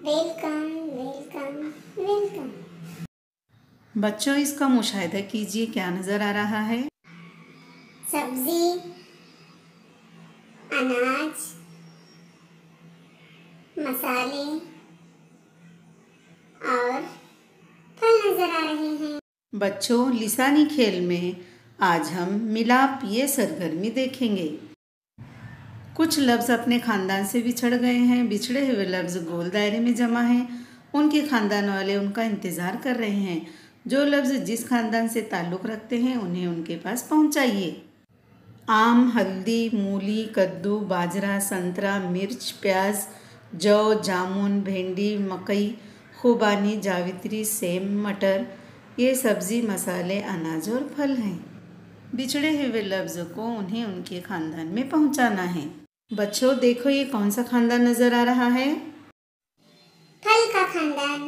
Welcome welcome welcome. बच्चों, इसका मुशाहिदा कीजिए, क्या नज़र आ रहा है? सब्जी, अनाज, मसाले और फल नजर आ रहे हैं। बच्चों, लिसानी खेल में आज हम मिलाप ये सरगर्मी देखेंगे। कुछ लफ्ज़ अपने ख़ानदान से बिछड़ गए हैं। बिछड़े हुए लफ्ज़ गोल दायरे में जमा हैं। उनके ख़ानदान वाले उनका इंतज़ार कर रहे हैं। जो लफ्ज़ जिस ख़ानदान से ताल्लुक़ रखते हैं उन्हें उनके पास पहुंचाइए। आम, हल्दी, मूली, कद्दू, बाजरा, संतरा, मिर्च, प्याज, जौ, जामुन, भिंडी, मकई, खुबानी, जावित्री, सेम, मटर ये सब्ज़ी, मसाले, अनाज और फल हैं। बिछड़े हुए लफ्ज़ को उन्हें उनके ख़ानदान में पहुंचाना है। बच्चों देखो, ये कौन सा ख़ानदान नज़र आ रहा है? फल का खानदान।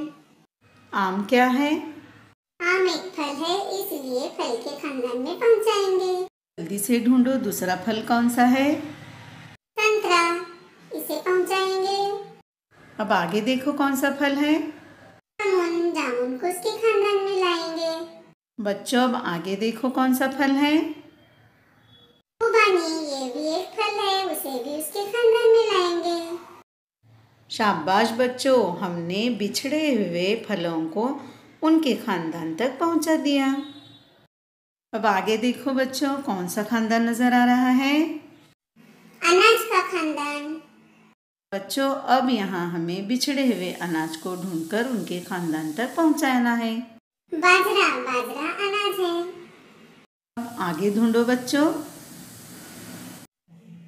आम क्या है? आम एक फल है, इसलिए फल के खानदान में पहुंचाएंगे। जल्दी से ढूंढो, दूसरा फल कौन सा है? संतरा, इसे पहुंचाएंगे। अब आगे देखो कौन सा फल है? जामुन, जामुन को उसके खानदान में लाएंगे। बच्चों अब आगे देखो कौन सा फल है? खुबानी, ये भी एक फल है, उसे भी उसके खानदान में लाएंगे। शाबाश बच्चों, हमने बिछड़े हुए फलों को उनके ख़ानदान तक पहुंचा दिया। अब आगे देखो बच्चों, कौन सा ख़ानदान नज़र आ रहा है? अनाज का खानदान। बच्चों अब यहाँ हमें बिछड़े हुए अनाज को ढूंढकर उनके ख़ानदान तक पहुंचाना है। बाजरा, बाजरा अनाज है। अब आगे ढूंढो बच्चों।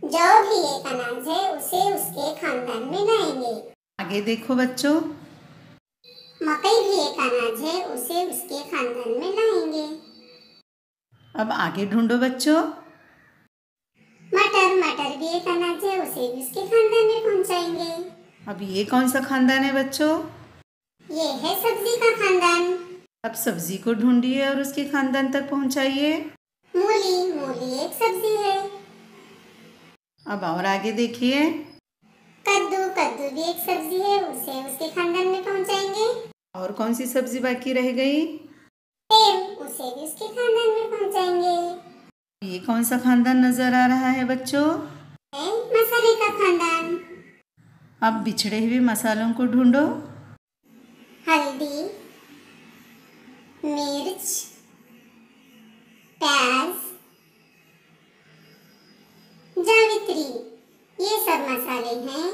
जौ भी एक अनाज है, उसे उसके खानदान में लाएंगे। आगे देखो बच्चों। मकई भी एक अनाज है, उसे उसके खानदान में लाएंगे। अब आगे ढूंढो बच्चों। मटर, मटर भी एक अनाज है, उसे भी उसके खानदान में पहुंचाएंगे। अब ये कौन सा खानदान है बच्चों? ये है सब्जी का खानदान। अब सब्जी को ढूंढिए और उसके खानदान तक पहुंचाइए। मूली, मूली एक सब्जी है। अब और आगे देखिए। कद्दू, कद्दू भी एक सब्जी है, उसे उसके खानदान में पहुंचाएंगे। और कौन सी सब्जी बाकी रह गई? सेम, उसे भी उसके खानदान में पहुंचाएंगे। ये कौन सा खानदान नजर आ रहा है बच्चों? है मसाले का खानदान। अब बिछड़े हुए मसालों को ढूंढो। हल्दी, मिर्च, प्याज, जावित्री, ये सब मसाले हैं।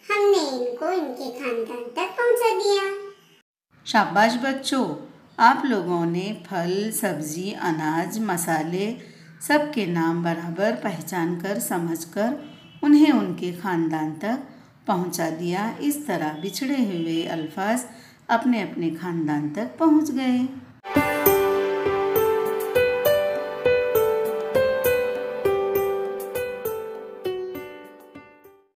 हमने इनको इनके खानदान तक पहुंचा दिया। शाबाश बच्चों, आप लोगों ने फल, सब्जी, अनाज, मसाले सबके नाम बराबर पहचान कर, समझकर उन्हें उनके ख़ानदान तक पहुंचा दिया। इस तरह बिछड़े हुए अल्फाज अपने अपने ख़ानदान तक पहुंच गए।